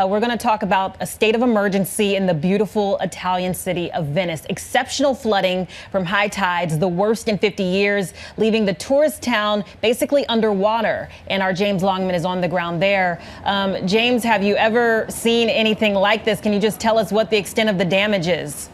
We're going to talk about a state of emergency in the beautiful Italian city of Venice. Exceptional flooding from high tides, the worst in 50 years, leaving the tourist town basically underwater. And our James Longman is on the ground there. James, have you ever seen anything like this? Can you just tell us what the extent of the damage is?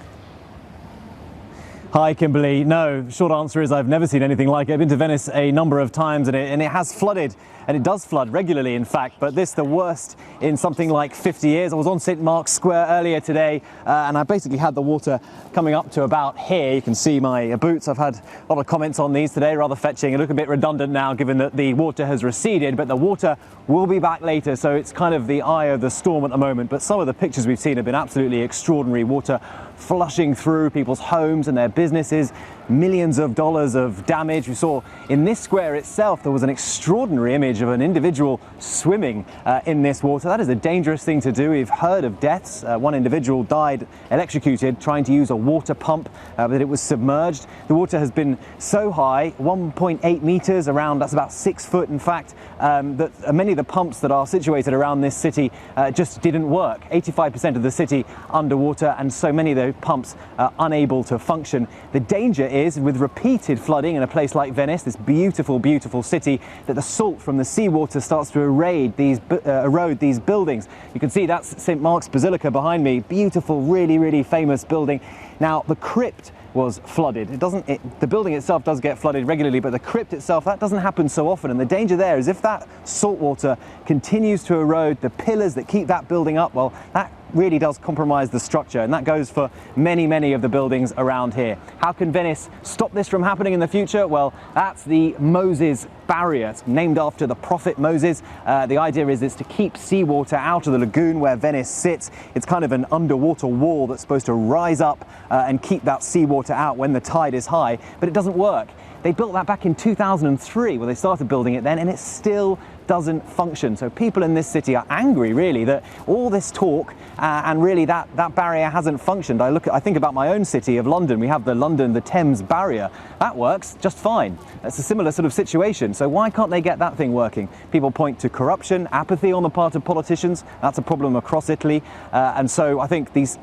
Hi, Kimberly. No, the short answer is I've never seen anything like it. I've been to Venice a number of times and it has flooded, and it does flood regularly, in fact, but this the worst in something like 50 years. I was on St. Mark's Square earlier today and I basically had the water coming up to about here. You can see my boots. I've had a lot of comments on these today, rather fetching. They look a bit redundant now given that the water has receded, but the water will be back later, so it's kind of the eye of the storm at the moment. But some of the pictures we've seen have been absolutely extraordinary. Water flushing through people's homes and their businesses, millions of dollars of damage. We saw in this square itself there was an extraordinary image of an individual swimming in this water. That is a dangerous thing to do. We've heard of deaths. One individual died electrocuted trying to use a water pump, but it was submerged. The water has been so high, 1.8 meters around, that's about 6 foot in fact, that many of the pumps that are situated around this city just didn't work. 85% of the city underwater, and so many of those pumps are unable to function. The danger is with repeated flooding in a place like Venice, this beautiful, beautiful city, that the salt from the seawater starts to erode these buildings. You can see that's St. Mark's Basilica behind me. Beautiful, really, really famous building. Now, the crypt was flooded. The building itself does get flooded regularly, but the crypt itself, that doesn't happen so often. And the danger there is if that salt water continues to erode the pillars that keep that building up, well, that really does compromise the structure, and that goes for many, many of the buildings around here. How can Venice stop this from happening in the future? Well, that's the Moses Barrier. It's named after the prophet Moses. The idea is it's to keep seawater out of the lagoon where Venice sits. It's kind of an underwater wall that's supposed to rise up and keep that seawater out when the tide is high, but it doesn't work. They built that back in 2003, well, they started building it then, and it still doesn't function. So people in this city are angry, really, that all this talk and really that barrier hasn't functioned. I think about my own city of London. We have the Thames barrier. That works just fine. It's a similar sort of situation. So why can't they get that thing working? People point to corruption, apathy on the part of politicians. That's a problem across Italy. And so I think these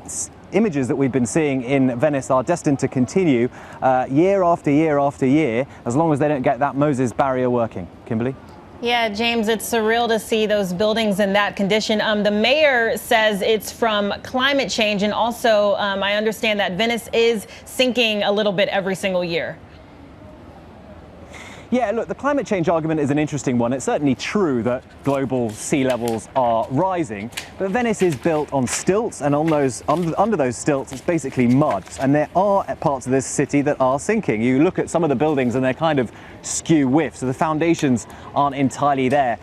images that we've been seeing in Venice are destined to continue year after year after year, as long as they don't get that Moses Barrier working. Kimberly? Yeah, James, it's surreal to see those buildings in that condition. The mayor says it's from climate change, and also I understand that Venice is sinking a little bit every single year. Yeah, look, the climate change argument is an interesting one. It's certainly true that global sea levels are rising, but Venice is built on stilts, and under those stilts, it's basically mud. And there are parts of this city that are sinking. You look at some of the buildings and they're kind of skew whiff, so the foundations aren't entirely there.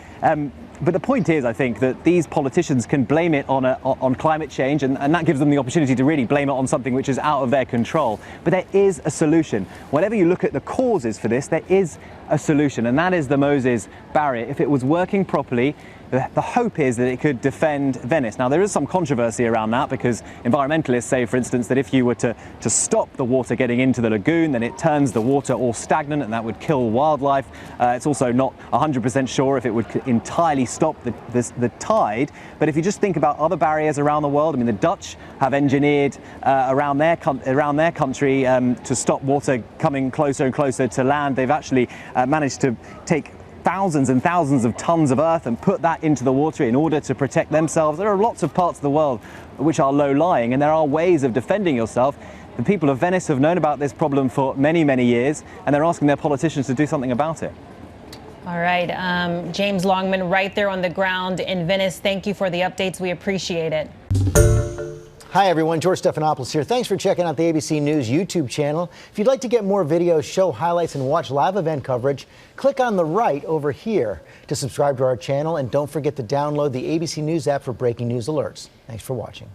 But the point is, I think, that these politicians can blame it on climate change, and that gives them the opportunity to really blame it on something which is out of their control. But there is a solution. Whenever you look at the causes for this, there is a solution, and that is the Moses Barrier. If it was working properly, the hope is that it could defend Venice. Now, there is some controversy around that, because environmentalists say, for instance, that if you were to stop the water getting into the lagoon, then it turns the water all stagnant, and that would kill wildlife. It's also not 100% sure if it would entirely stop the tide. But if you just think about other barriers around the world, I mean, the Dutch have engineered around their country to stop water coming closer and closer to land. They've actually managed to take thousands and thousands of tons of earth and put that into the water in order to protect themselves. There are lots of parts of the world which are low-lying, and there are ways of defending yourself. The people of Venice have known about this problem for many, many years, and they're asking their politicians to do something about it. All right, James Longman right there on the ground in Venice. Thank you for the updates. We appreciate it. Hi, everyone. George Stephanopoulos here. Thanks for checking out the ABC News YouTube channel. If you'd like to get more videos, show highlights, and watch live event coverage, click on the right over here to subscribe to our channel. And don't forget to download the ABC News app for breaking news alerts. Thanks for watching.